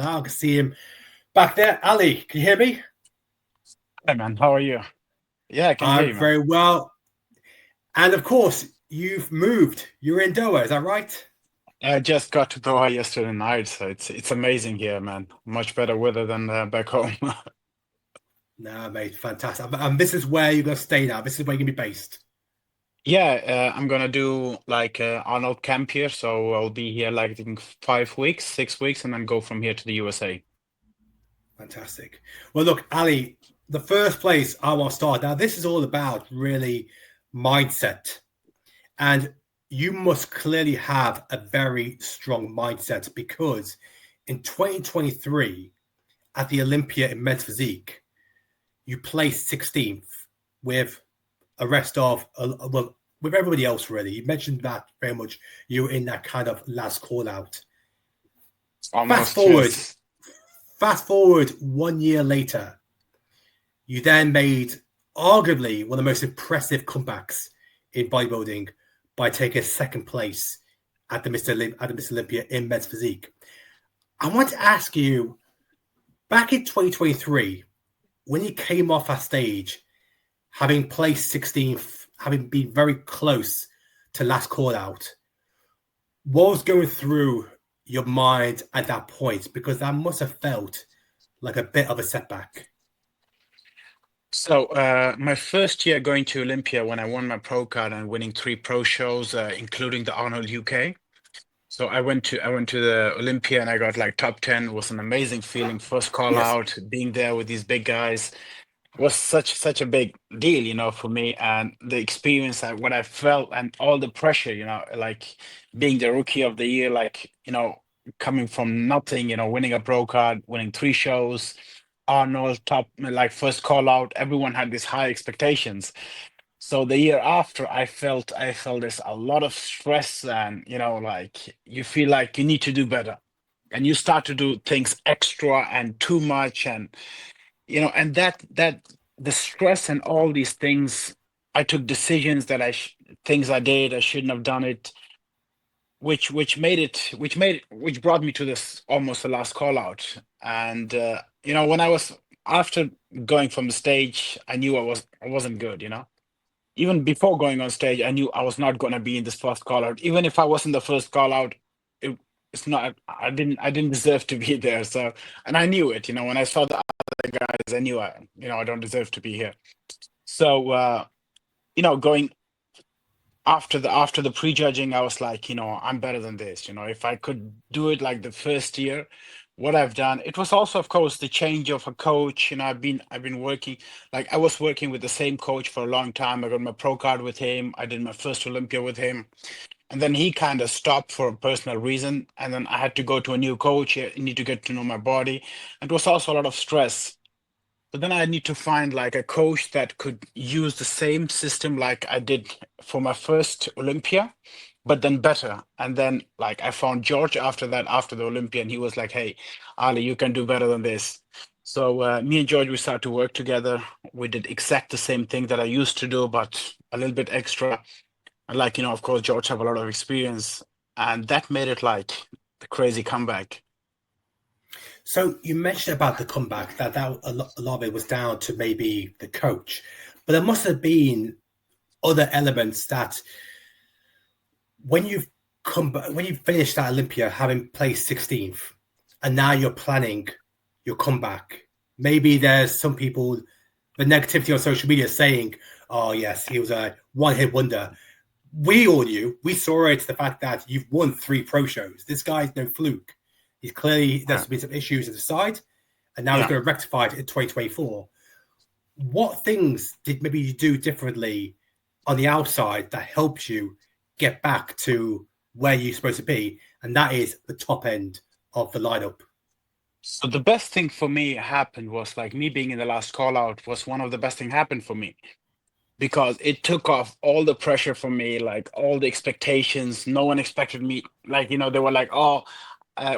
now. I can see him back there. Ali, can you hear me? Hey man, how are you? Yeah, I can hear I'm you, man. very well. And of course, you've moved. You're in Doha, is that right? I just got to Doha yesterday night, so it's amazing here, man. Much better weather than back home. No, mate, fantastic. And this is where you're going to stay now. This is where you're going to be based. Yeah, I'm gonna do like Arnold camp here, so I'll be here like I think 5 weeks, 6 weeks, and then go from here to the USA. Fantastic. Well, look, Ali, the first place I want to start. Now, this is all about really mindset. And you must clearly have a very strong mindset because in 2023, at the Olympia in men's physique, you placed 16th with a rest of, well, with everybody else, really. You mentioned that very much. You were in that kind of last call out. Fast Almost, forward, yes. fast forward 1 year later, you then made arguably one of the most impressive comebacks in bodybuilding by taking second place at the Mr. Olympia in men's physique. I want to ask you, back in 2023, when you came off that stage, having placed 16th, having been very close to last call out, what was going through your mind at that point? Because that must have felt like a bit of a setback. So my first year going to Olympia when I won my pro card and winning 3 pro shows, including the Arnold UK. So I went to the Olympia and I got like top 10. It was an amazing feeling. First call Yes. out, being there with these big guys was such a big deal, for me. And the experience, what I felt, and all the pressure, like being the rookie of the year, like coming from nothing, winning a pro card, winning 3 shows, Arnold top, like first call out. Everyone had these high expectations. So the year after, I felt there's a lot of stress, and like you feel like you need to do better, and you start to do things extra and too much, and and that the stress and all these things, I took decisions that things I did I shouldn't have done it, which brought me to this almost the last call out. And when I was after going from the stage, I knew I wasn't good. Even before going on stage, I knew I was not going to be in this first call out. Even if I wasn't the first call out, it, it's not. I didn't deserve to be there. So, and I knew it. When I saw the other guys, I knew I don't deserve to be here. So, going after the prejudging, I was like, I'm better than this. If I could do it like the first year, what I've done. It was also, of course, the change of a coach. I've been working, like I was working with the same coach for a long time. I got my pro card with him. I did my first Olympia with him. And then he kind of stopped for a personal reason. And then I had to go to a new coach. I need to get to know my body. And it was also a lot of stress. But then I need to find like a coach that could use the same system like I did for my first Olympia, but then better. And then like I found George after that, after the Olympia, and he was like, "Hey, Ali, you can do better than this." So me and George, we started to work together. We did exact the same thing that I used to do, but a little bit extra. And like, of course, George have a lot of experience, and that made it like the crazy comeback. So you mentioned about the comeback that a lot of it was down to maybe the coach, but there must have been other elements that when you've when you finished that Olympia having placed 16th, and now you're planning your comeback. Maybe there's some people, the negativity on social media saying, "Oh yes, he was a one-hit wonder." We all knew, we saw it. The fact that you've won 3 pro shows. This guy's no fluke. He's clearly there's Yeah. been some issues at the side, and now he's Yeah. going to rectify it in 2024. What things did maybe you do differently on the outside that helps you get back to where you're supposed to be, and that is the top end of the lineup? So the best thing for me happened was like me being in the last call out was one of the best thing happened for me because it took off all the pressure from me, like all the expectations. No one expected me, like, they were like, oh,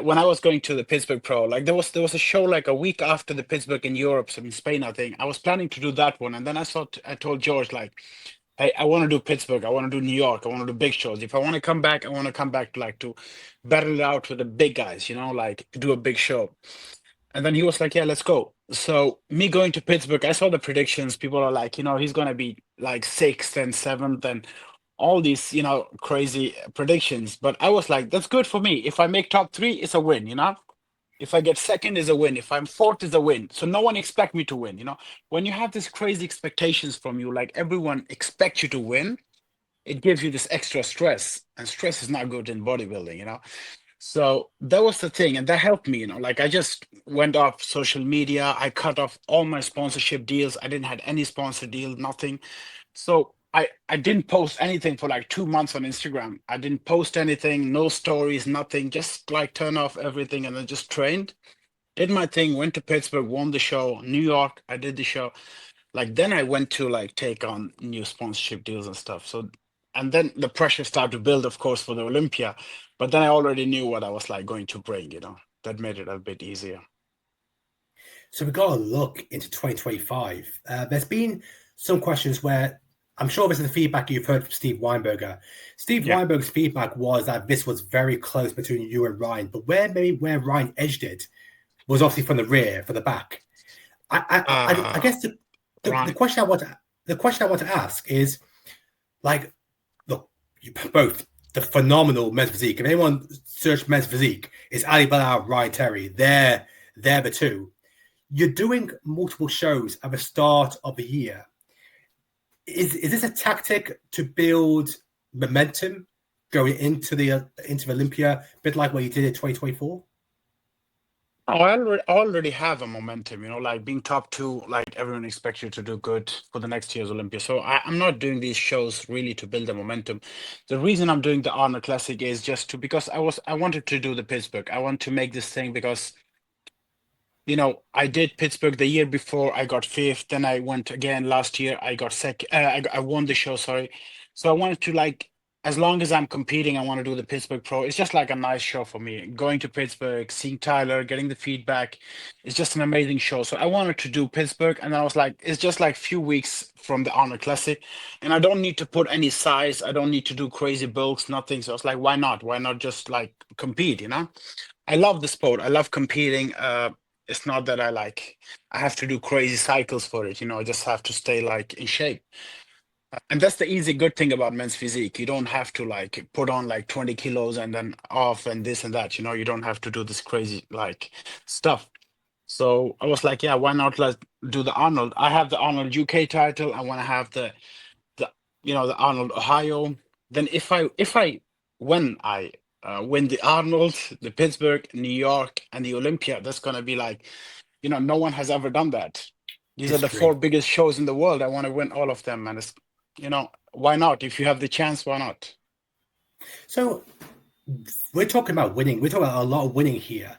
when I was going to the Pittsburgh Pro, like there was a show like a week after the Pittsburgh in Europe, so in Spain, I think. I was planning to do that one, and then I told George like, Hey, I want to do Pittsburgh. I want to do New York. I want to do big shows. If I want to come back, I want to come back like to battle it out with the big guys, like do a big show. And then he was like, "Yeah, let's go." So me going to Pittsburgh, I saw the predictions. People are like, he's gonna be like sixth and seventh and all these, crazy predictions. But I was like, that's good for me. If I make top three, it's a win. If I get second is a win. If I'm fourth is a win. So no one expect me to win. When you have these crazy expectations from you, like everyone expects you to win, it gives you this extra stress. And stress is not good in bodybuilding. So that was the thing, and that helped me, like I just went off social media. I cut off all my sponsorship deals. I didn't have any sponsor deal, nothing. So I didn't post anything for like 2 months on Instagram. I didn't post anything, no stories, nothing. Just like turn off everything and then just trained, did my thing, went to Pittsburgh, won the show. New York, I did the show. Like then I went to like take on new sponsorship deals and stuff. So and then the pressure started to build, of course, for the Olympia. But then I already knew what I was like going to bring. That made it a bit easier. So we've got to look into 2025. There's been some questions where I'm sure this is the feedback you've heard from Steve Weinberger. Steve Yeah. Weinberger's feedback was that this was very close between you and Ryan, but where Ryan edged it was obviously from the rear, from the back. I guess the question I want to ask is, like, look, you both the phenomenal men's physique. If anyone search men's physique, it's Ali Bilal, Ryan Terry. They're the two. You're doing multiple shows at the start of the year. Is this a tactic to build momentum going into the Olympia, a bit like what you did in 2024? Oh, I already have a momentum, like being top two, like everyone expects you to do good for the next year's Olympia. So I'm not doing these shows really to build a momentum. The reason I'm doing the Arnold Classic is just because I wanted to do the Pittsburgh. I want to make this thing because I did Pittsburgh the year before. I got fifth. Then I went again last year. I got second. I won the show. Sorry. So I wanted to like, as long as I'm competing, I want to do the Pittsburgh Pro. It's just like a nice show for me. Going to Pittsburgh, seeing Tyler, getting the feedback. It's just an amazing show. So I wanted to do Pittsburgh, and I was like, it's just like few weeks from the Arnold Classic, and I don't need to put any size. I don't need to do crazy bulks, nothing. So I was like, why not? Why not just like compete? I love the sport. I love competing. It's not that I have to do crazy cycles for it. I just have to stay like in shape. And that's the easy good thing about men's physique. You don't have to like put on like 20 kilos and then off and this and that. You don't have to do this crazy like stuff. So I was like, yeah, why not let's do the Arnold? I have the Arnold UK title. I want to have the Arnold Ohio. Then when I win the Arnold, the Pittsburgh, New York, and the Olympia, that's gonna be like, no one has ever done that. These are the four History. biggest shows in the world. I want to win all of them, and why not? If you have the chance, why not? So we're talking about winning. We're talking about a lot of winning here.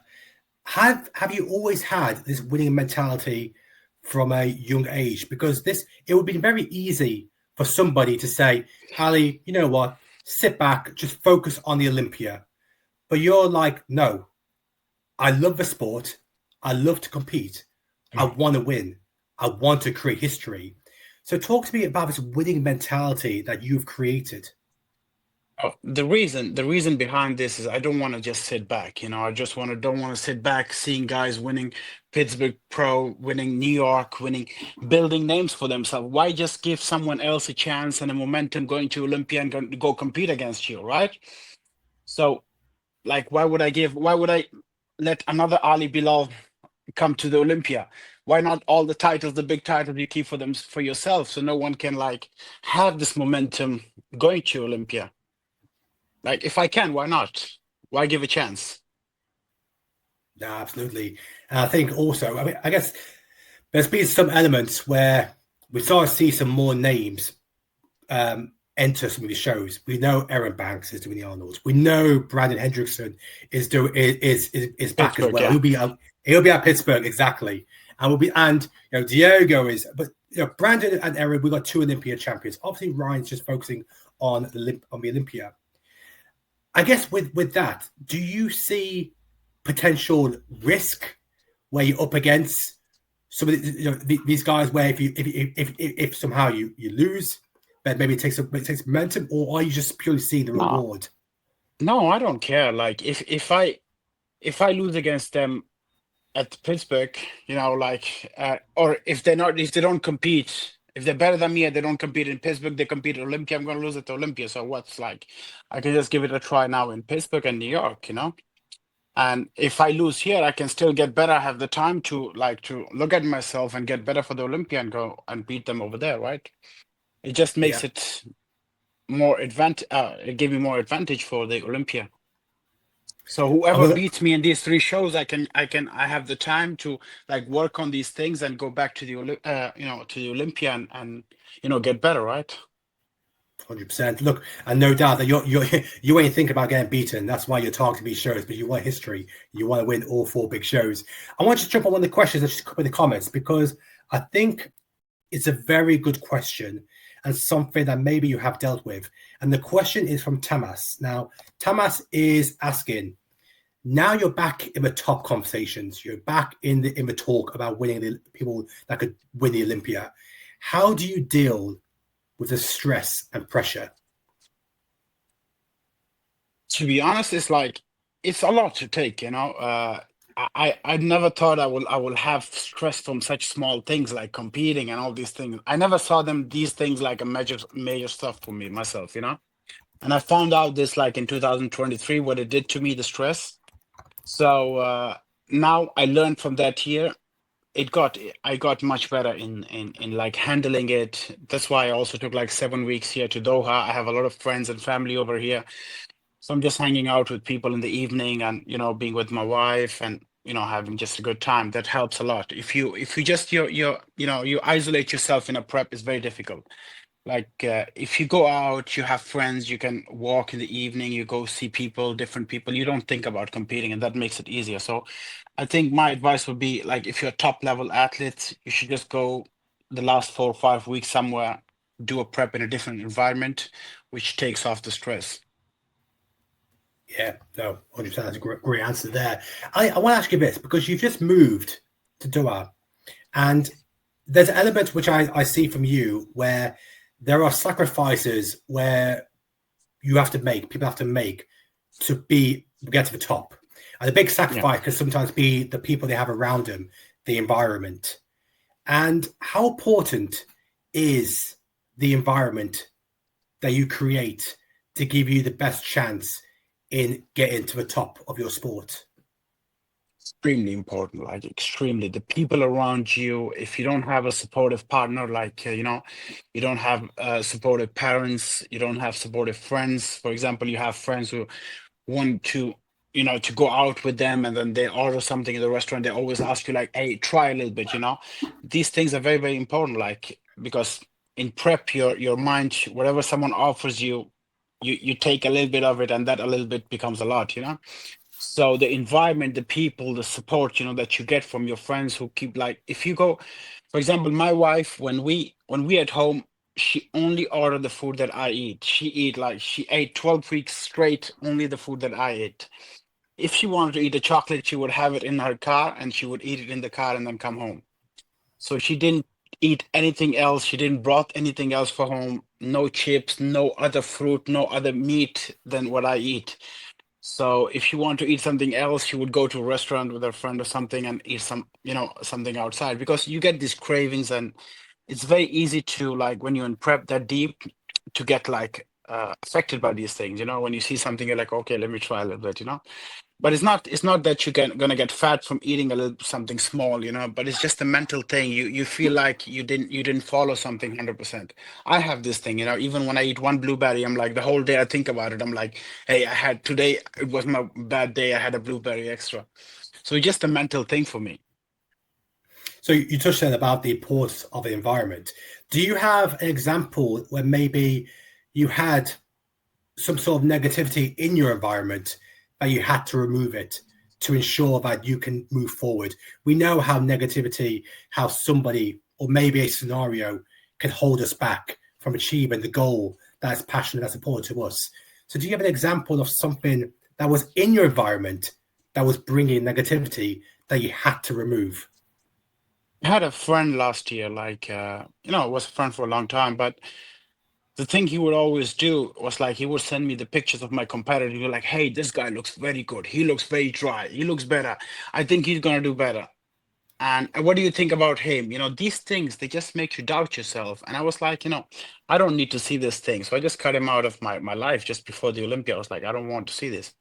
Have you always had this winning mentality from a young age? Because it would be very easy for somebody to say, Ali, you know what? Sit back, just focus on the Olympia. But you're like, no, I love the sport. I love to compete. I want to win. I want to create history. So talk to me about this winning mentality that you've created. Oh, the reason behind this is I don't want to just sit back. I just don't want to sit back seeing guys winning Pittsburgh Pro, winning New York, winning, building names for themselves. Why just give someone else a chance and a momentum going to Olympia and go compete against you, right? So, like, why would I let another Ali Bilal come to the Olympia? Why not all the titles, the big titles you keep for yourself, so no one can like have this momentum going to Olympia? Like, if I can, why not? Why give a chance? No, absolutely. And I think also, I guess there's been some elements where we start to see some more names enter some of the shows. We know Aaron Banks is doing the Arnolds. We know Brandon Hendrickson is back as Pittsburgh, well. yeah. He'll be at Pittsburgh exactly, and Diego is. But Brandon and Aaron, we got two Olympia champions. Obviously, Ryan's just focusing on the Olympia. I guess with that, do you see potential risk where you're up against some of these guys where if somehow you lose, but maybe it takes momentum, or are you just purely seeing the No, reward? no, I don't care. Like if I lose against them at Pittsburgh, like or if they don't compete, if they're better than me and they don't compete in Pittsburgh, they compete at Olympia, I'm gonna lose at Olympia. So what's like I can just give it a try now in Pittsburgh and New York. And if I lose here, I can still get better. I have the time to look at myself and get better for the Olympia and go and beat them over there, right? It just Yeah. makes it it gave me more advantage for the Olympia. So I'm whoever gonna, beats me in these three shows, I have the time to like work on these things and go back to the to the Olympia and get better, right? 100%. Look, and no doubt that you ain't thinking about getting beaten. That's why you're targeting these shows, but you want history. You want to win all 4 big shows. I want you to jump on one of the questions that just come in the comments, because I think it's a very good question and something that maybe you have dealt with. And the question is from Tamas. Now, Tamas is asking, now you're back in the top conversations. You're back in the talk about winning the people that could win the Olympia. How do you deal with the stress and pressure? To be honest, it's a lot to take. I never thought I will have stress from such small things like competing and all these things. I never saw these things like a major stuff for me myself. And I found out this like in 2023 what it did to me, the stress. So now I learned from that year. I got much better in like handling it. That's why I also took like 7 weeks here to Doha. I have a lot of friends and family over here. So I'm just hanging out with people in the evening and being with my wife and having just a good time. That helps a lot. If you just you isolate yourself in a prep, it's very difficult. Like if you go out, you have friends, you can walk in the evening, you go see people, different people, you don't think about competing, and that makes it easier. So I think my advice would be like if you're a top level athlete, you should just go the last 4 or 5 weeks somewhere, do a prep in a different environment, which takes off the stress. Yeah, no, 100%. That's a great answer there. I want to ask you this, because you've just moved to Doha, and there's an element which I see from you where there are sacrifices where people have to make to get to the top. And the big Yeah. sacrifice can sometimes be the people they have around them, the environment. And how important is the environment that you create to give you the best chance in getting to the top of your sport? Extremely important, like extremely. The people around you, if you don't have a supportive partner, like, you don't have supportive parents, you don't have supportive friends. For example, you have friends who want to go out with them and then they order something in the restaurant. They always ask you, like, hey, try a little bit. These things are very, very important, like, because in prep, your mind, whatever someone offers you, you take a little bit of it and that a little bit becomes a lot. So the environment, the people, the support, that you get from your friends who keep like if you go, for example, my wife, when we at home, she only ordered the food that I eat. She ate 12 weeks straight, only the food that I ate. If she wanted to eat a chocolate, she would have it in her car and she would eat it in the car and then come home. So she didn't eat anything else. She didn't brought anything else for home. No chips, no other fruit, no other meat than what I eat. So if you want to eat something else, you would go to a restaurant with a friend or something and eat something outside because you get these cravings and it's very easy to like when you're in prep that deep to get like affected by these things. When you see something, you're like, okay, let me try a little bit. But it's not that you're gonna get fat from eating a little something small. But it's just a mental thing. You feel like you didn't follow something 100%. I have this thing. Even when I eat one blueberry, I'm like the whole day I think about it. I'm like, hey, I had today, it was my bad day. I had a blueberry extra. So it's just a mental thing for me. So you touched on about the importance of the environment. Do you have an example where maybe you had some sort of negativity in your environment that you had to remove it to ensure that you can move forward? We know how somebody or maybe a scenario can hold us back from achieving the goal that's passionate, that's important to us. So do you have an example of something that was in your environment that was bringing negativity that you had to remove? I had a friend last year, like, was a friend for a long time, but the thing he would always do was like he would send me the pictures of my competitor. He was like, "Hey, this guy looks very good. He looks very dry. He looks better. I think he's gonna do better. And what do you think about him?" These things, they just make you doubt yourself. And I was like, I don't need to see this thing. So I just cut him out of my life just before the Olympia. I was like, I don't want to see this.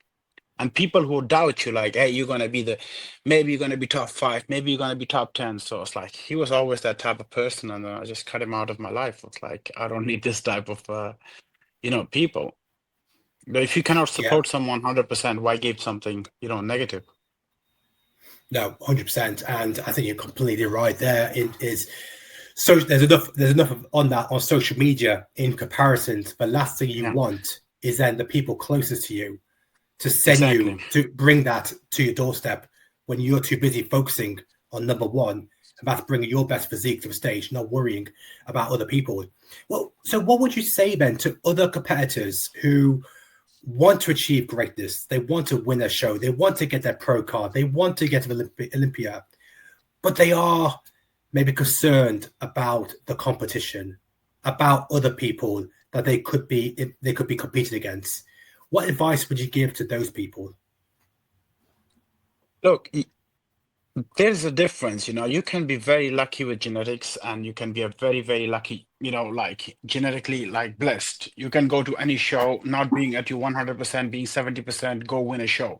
And people who doubt you, like, hey, maybe you're gonna be top five, maybe you're gonna be top 10. So it's like he was always that type of person, and I just cut him out of my life. It's like I don't need this type of people. But if you cannot Yeah. support someone 100%, why give something negative? No, 100%. And I think you're completely right there. It is so there's enough on that on social media in comparison to the last thing you Yeah, want is then the people closest to you to send exactly. you to bring that to your doorstep when you're too busy focusing on number one, and that's bringing your best physique to the stage, not worrying about other people. Well, so what would you say then to other competitors who want to achieve greatness? They want to win a show. They want to get their pro card. They want to get to the Olympia, but they are maybe concerned about the competition, about other people that they could be competing against. What advice would you give to those people? Look, there's a difference. You can be very lucky with genetics, and you can be a very, very lucky, like genetically like blessed. You can go to any show, not being at your 100%, being 70%, go win a show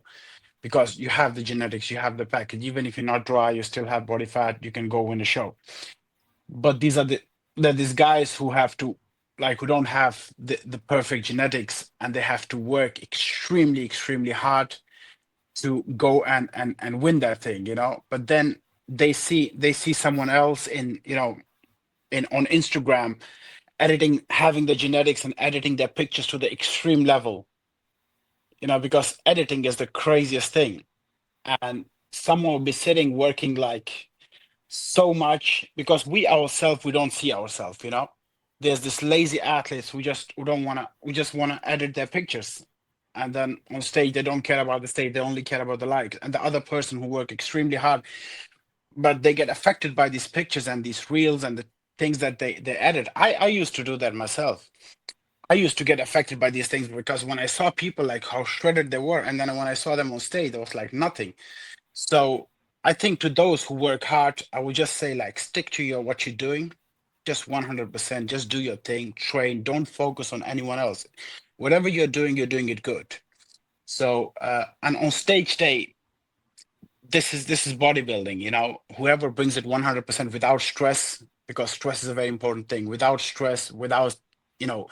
because you have the genetics, you have the package. Even if you're not dry, you still have body fat, you can go win a show. But these guys who have to, like, who don't have the perfect genetics, and they have to work extremely, extremely hard to go and win that thing. But then they see someone else in on Instagram editing, having the genetics and editing their pictures to the extreme level, because editing is the craziest thing. And someone will be sitting working like so much, because we don't see ourselves. There's this lazy athletes who just want to edit their pictures, and then on stage they don't care about the stage, they only care about the likes. And the other person who work extremely hard, but they get affected by these pictures and these reels and the things that they edit. I used to do that myself. I used to get affected by these things, because when I saw people like how shredded they were, and then when I saw them on stage, it was like nothing. So I think to those who work hard, I would just say, like, stick to what you're doing, just 100%. Just do your thing, train. Don't focus on anyone else. Whatever you're doing it good. So and on stage day, this is bodybuilding. Whoever brings it 100% without stress, because stress is a very important thing. Without stress, without you know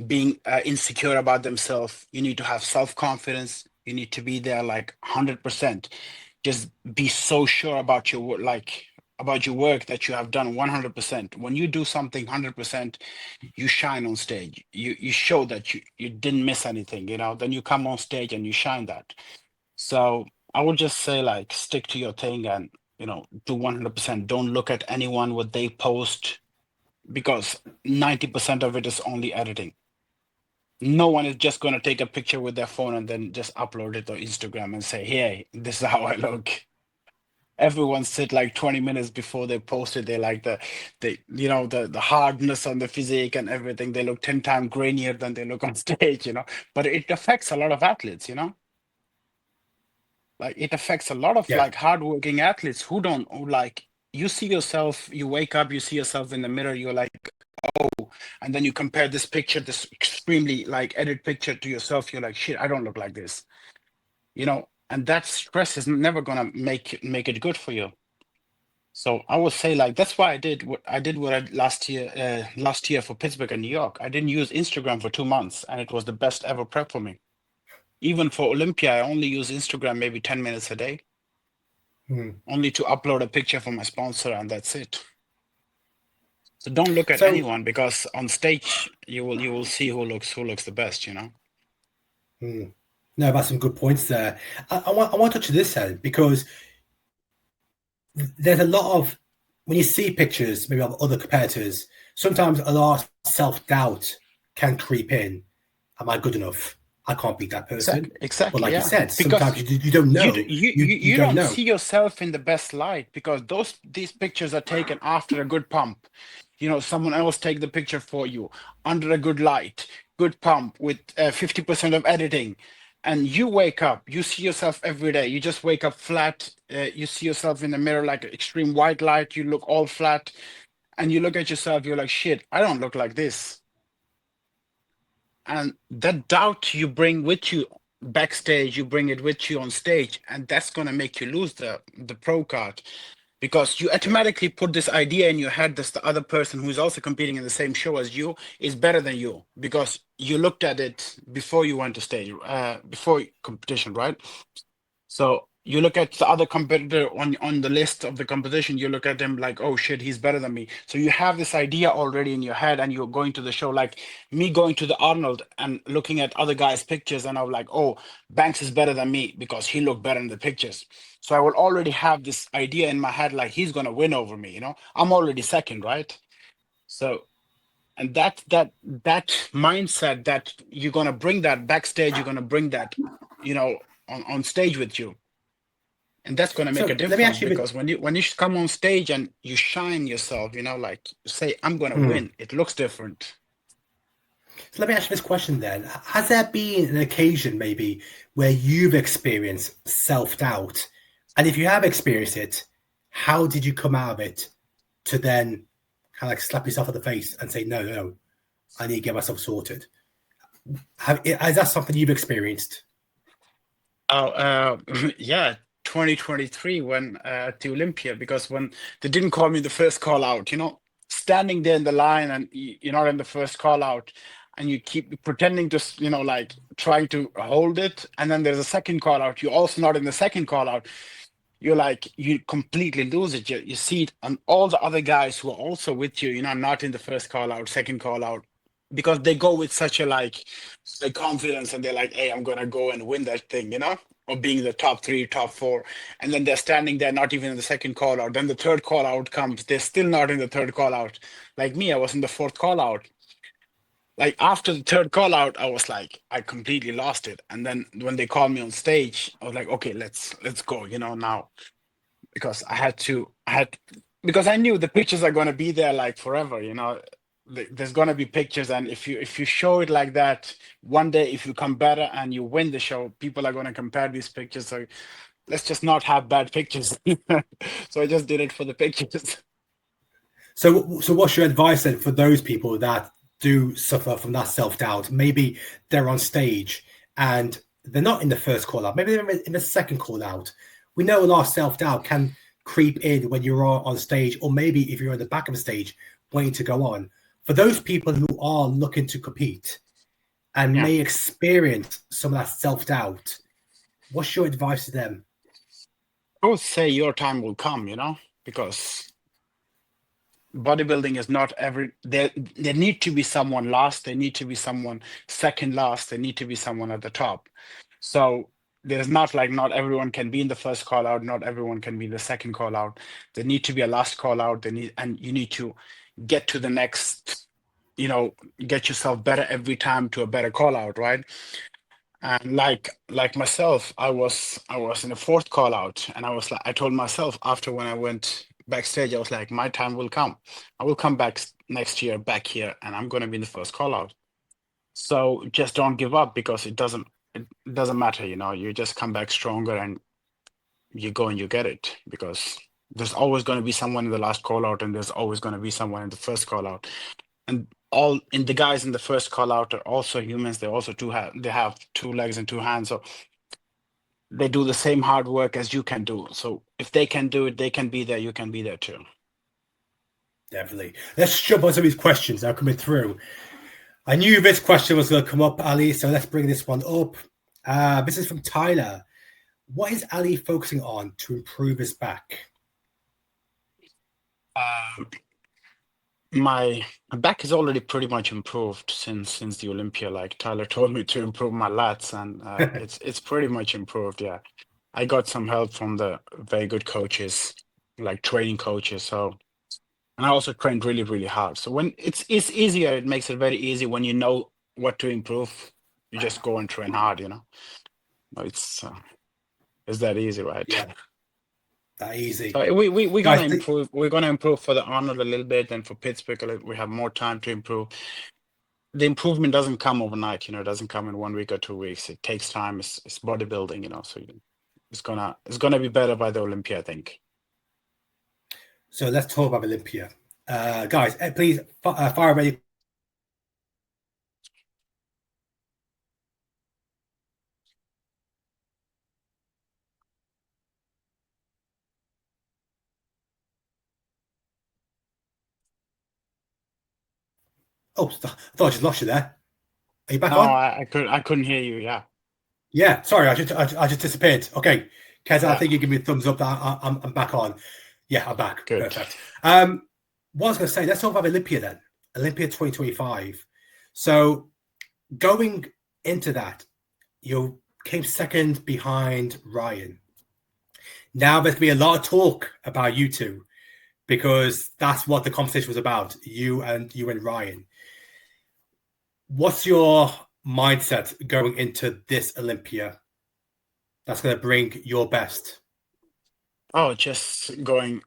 being insecure about themselves. You need to have self-confidence. You need to be there like 100%. Just be so sure about your work, like about your work, that you have done 100%. When you do something 100%, you shine on stage. You show that you didn't miss anything. Then you come on stage and you shine that. So I would just say, like, stick to your thing and do 100%. Don't look at anyone what they post, because 90% of it is only editing. No one is just going to take a picture with their phone and then just upload it on Instagram and say, "Hey, this is how I look." Everyone sit like 20 minutes before they post it. They like the hardness on the physique and everything. They look 10 times grainier than they look on stage. But it affects a lot of athletes. Like, it affects a lot of Yeah, like hardworking athletes who don't, who, like, you see yourself, you wake up, you see yourself in the mirror, you're like, oh, and then you compare this picture, this extremely like edit picture, to yourself. You're like, shit, I don't look like this. And that stress is never gonna make it good for you. So I would say, like, that's why I did last year for Pittsburgh and New York. I didn't use Instagram for 2 months, and it was the best ever prep for me. Even for Olympia, I only use Instagram maybe 10 minutes a day, hmm. only to upload a picture for my sponsor, and that's it. So don't look at So anyone, because on stage you will see who looks the best. hmm. No, that's some good points there. I want to touch on this then because there's a lot of when you see pictures maybe of other competitors, sometimes a lot of self-doubt can creep in. Am I good enough? I can't beat that person. Exactly, But exactly, like you yeah. said, Because sometimes you don't you d- know. you you You you don't don't know. see yourself in the best light, because these pictures are taken after a good pump. someone else take the picture for you under a good light, good pump with 50% of editing. And you wake up, you see yourself every day. You just wake up flat. You see yourself in the mirror like extreme white light. You look all flat and you look at yourself. You're like, shit, I don't look like this. And that doubt you bring with you backstage, you bring it with you on stage, and that's gonna make you lose the pro card because you automatically put this idea in your head that the other person who's also competing in the same show as you is better than you because you looked at it before you went to stage, before competition, right? So you look at the other competitor on the list of the competition, you look at them like, oh shit, he's better than me. So you have this idea already in your head and you're going to the show, like me going to the Arnold and looking at other guys' pictures, and I'm like, oh, Banks is better than me because he looked better in the pictures. So I will already have this idea in my head, like he's gonna win over me, I'm already second, right? So and that mindset that you're gonna bring that backstage, you're gonna bring that, on stage with you, and that's going to make a So let me difference ask you. because when you come on stage and you shine yourself, like say, I'm going to win, it looks different. So let me ask you this question then. Has there been an occasion maybe where you've experienced self-doubt? And if you have experienced it, how did you come out of it to then kind of like slap yourself on the face and say, no, no, I need to get myself sorted? Is that something you've experienced? Oh, yeah, 2023 when at the Olympia, because when they didn't call me the first call out, standing there in the line and you're not in the first call out and you keep pretending to, like trying to hold it. And then there's a second call out. You're also not in the second call out. You're like, you completely lose it. You see it on all the other guys who are also with you, not in the first call out, second call out, because they go with such a confidence and they're like, hey, I'm gonna go and win that thing, or being the top three, top four. And then they're standing there, not even in the second call out. Then the third call out comes, they're still not in the third call out. Like me, I was in the fourth call out. Like after the third call out, I was like, I completely lost it. And then when they called me on stage, I was like, okay, let's go, now. Because because I knew the pictures are gonna be there like forever, there's gonna be pictures, and if you show it like that, one day if you come better and you win the show, people are gonna compare these pictures. So let's just not have bad pictures. So I just did it for the pictures. So what's your advice then for those people that do suffer from that self-doubt? Maybe they're on stage and they're not in the first call out. Maybe they're in the second call out. We know a lot of self-doubt can creep in when you're on stage, or maybe if you're at the back of the stage waiting to go on. For those people who are looking to compete and Yeah, may experience some of that self-doubt, what's your advice to them? I would say your time will come, because bodybuilding is not there need to be someone last, there need to be someone second last, there need to be someone at the top. So there's not everyone can be in the first call out, not everyone can be in the second call out. There need to be a last call out, and you need to get to the next, get yourself better every time to a better call out, right? And like myself, I was in the fourth call out, and I told myself after when I went backstage, I was like, my time will come. I will come back next year back here, and I'm gonna be in the first call out. So just don't give up because it doesn't matter, you just come back stronger and you go and you get it because there's always going to be someone in the last call out and there's always going to be someone in the first call out. And all in the guys in the first call out are also humans. They have two legs and two hands. So they do the same hard work as you can do. So if they can do it, they can be there, you can be there too. Definitely. Let's jump on some of these questions that are coming through. I knew this question was going to come up, Ali, so let's bring this one up. This is from Tyler. What is Ali focusing on to improve his back? Um, my back is already pretty much improved since the Olympia. Like Tyler told me to improve my lats, and it's pretty much improved. Yeah, I got some help from the very good coaches, like training coaches. So, and I also trained really, really hard. So when it's easier, it makes it very easy when you know what to improve. You just go and train hard. It's that easy, right? Yeah. That easy. So we're gonna Guys, improve. We're gonna improve for the Arnold a little bit, and for Pittsburgh, we have more time to improve. The improvement doesn't come overnight, it doesn't come in 1 week or 2 weeks. It takes time. It's bodybuilding, so it's gonna be better by the Olympia, I think. so let's talk about Olympia. Guys, please fire ready. Oh, I thought I just lost you there. Are you back No, on? I couldn't hear you. Yeah, Yeah, sorry, I just disappeared. Okay, Kez, I yeah, think you give me a thumbs up that I'm back on. Yeah, I'm back. good. Perfect. What I was going to say, let's talk about Olympia then. Olympia 2025. So going into that, you came second behind Ryan. Now there's going to be a lot of talk about you two because that's what the competition was about. You and Ryan. What's your mindset going into this Olympia that's going to bring your best? Oh, just going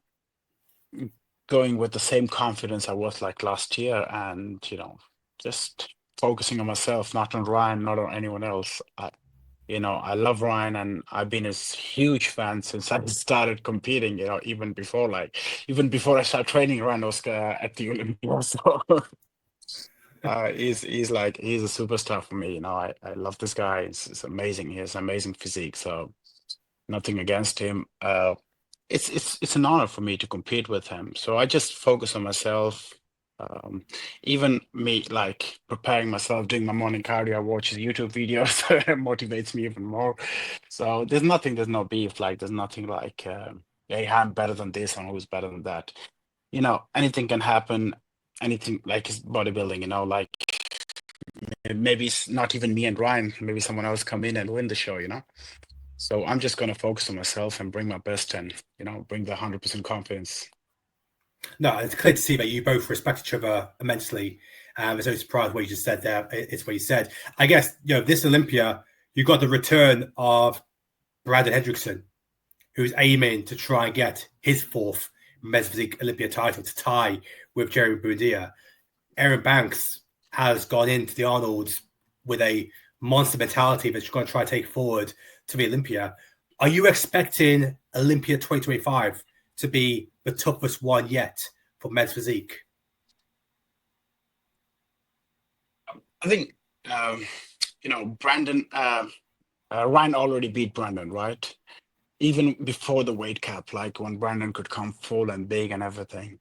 with the same confidence I was like last year, and just focusing on myself, not on Ryan, not on anyone else. I love Ryan, and I've been his huge fan since I started competing. Even before I started training, Ryan was at the Olympia. So he's a superstar for me. I love this guy. It's amazing. He has amazing physique. So nothing against him. It's an honor for me to compete with him. So I just focus on myself. Um, Even me like preparing myself, doing my morning cardio, I watch his YouTube videos. It motivates me even more. So there's no beef. Like there's nothing like, hey, I'm better than this and who's better than that. Anything can happen. Anything like is bodybuilding. Like maybe it's not even me and Ryan. Maybe someone else come in and win the show. So I'm just gonna focus on myself and bring my best and bring the 100% confidence. No, it's clear to see that you both respect each other immensely. It's no surprise what you just said there. It's what you said. I guess, this Olympia, you got the return of Brandon Hendrickson, who's aiming to try and get his fourth men's physique Olympia title to tie with Jeremy Buendia. Aaron Banks has gone into the Arnold's with a monster mentality that she's going to try to take forward to the Olympia. Are you expecting Olympia 2025 to be the toughest one yet for men's physique? I think Brandon Ryan already beat Brandon, right? Even before the weight cap, like when Brandon could come full and big and everything.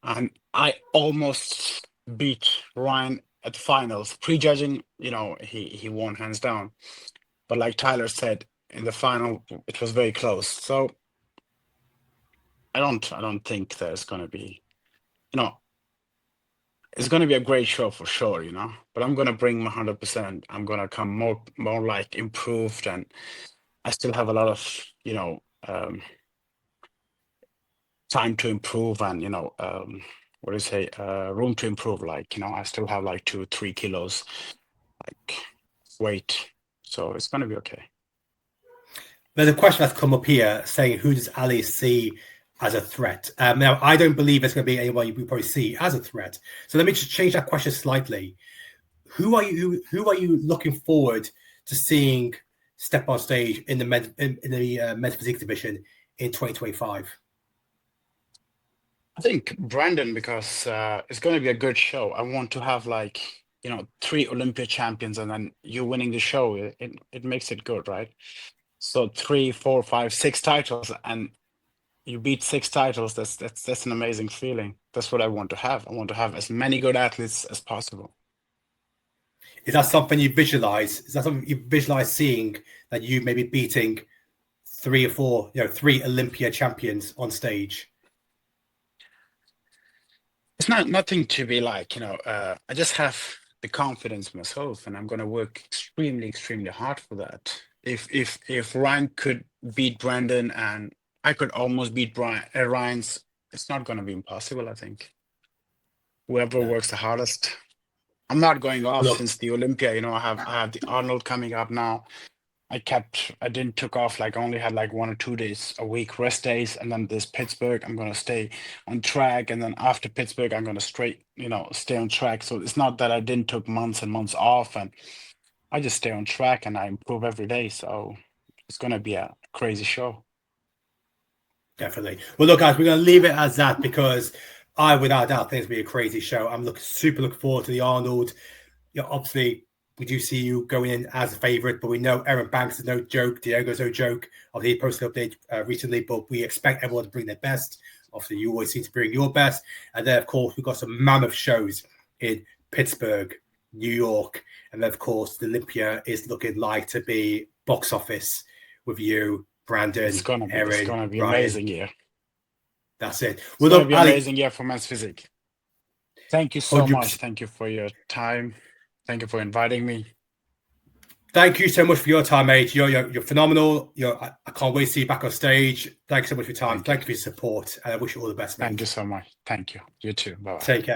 And I almost beat Ryan at the finals. Prejudging, he won hands down. But like Tyler said, in the final, it was very close. So I don't think there's gonna be, it's gonna be a great show for sure, But I'm gonna bring my 100%. I'm gonna come more like improved, and I still have a lot of, time to improve, and what do you say, room to improve. Like, I still have like 2-3 kilos like weight, so it's gonna be okay. There's a question that's come up here saying, who does Ali see as a threat? Now, I don't believe it's going to be anyone you probably see as a threat. So let me just change that question slightly. Who are you looking forward to seeing step on stage in the men's physique division in 2025? I think Brandon, because it's going to be a good show. I want to have like 3 Olympia champions, and then you winning the show. It makes it good, right? So 3, 4, 5, 6 titles, and you beat 6 titles. That's an amazing feeling. That's what I want to have. I want to have as many good athletes as possible. Is that something you visualize? Is that something you visualize seeing, that you maybe beating 3 or 4, 3 Olympia champions on stage? It's nothing to be like, I just have the confidence in myself, and I'm gonna work extremely, extremely hard for that. If Ryan could beat Brandon and I could almost beat Ryan's, it's not gonna be impossible, I think. Whoever No. works the hardest. I'm not going off Look, since the Olympia, I have the Arnold coming up now. I didn't took off, like I only had like 1 or 2 days a week rest days, and then this Pittsburgh, I'm gonna stay on track, and then after Pittsburgh, I'm gonna stay on track. So it's not that I didn't took months and months off, and I just stay on track and I improve every day. So it's gonna be a crazy show. Definitely. Well, look, guys, we're going to leave it as that because I, without doubt, think it's going to be a crazy show. I'm super looking forward to the Arnold. Obviously, we do see you going in as a favourite, but we know Aaron Banks is no joke. Diego's no joke. Obviously, he posted an update recently, but we expect everyone to bring their best. Obviously, you always seem to bring your best. And then, of course, we've got some mammoth shows in Pittsburgh, New York. And then, of course, the Olympia is looking like to be box office with you, Brandon, It's gonna be Ryan. amazing year. That's it. Well, it's gonna be amazing year for Men's Physique. Thank you so 100%. much. Thank you for your time. Thank you for inviting me. Thank you so much for your time, mate. You're phenomenal. I can't wait to see you back on stage. Thank you so much for your time. Thank you for your support. And I wish you all the best, mate. Thank you so much. Thank you. You too. Bye-bye. Take care.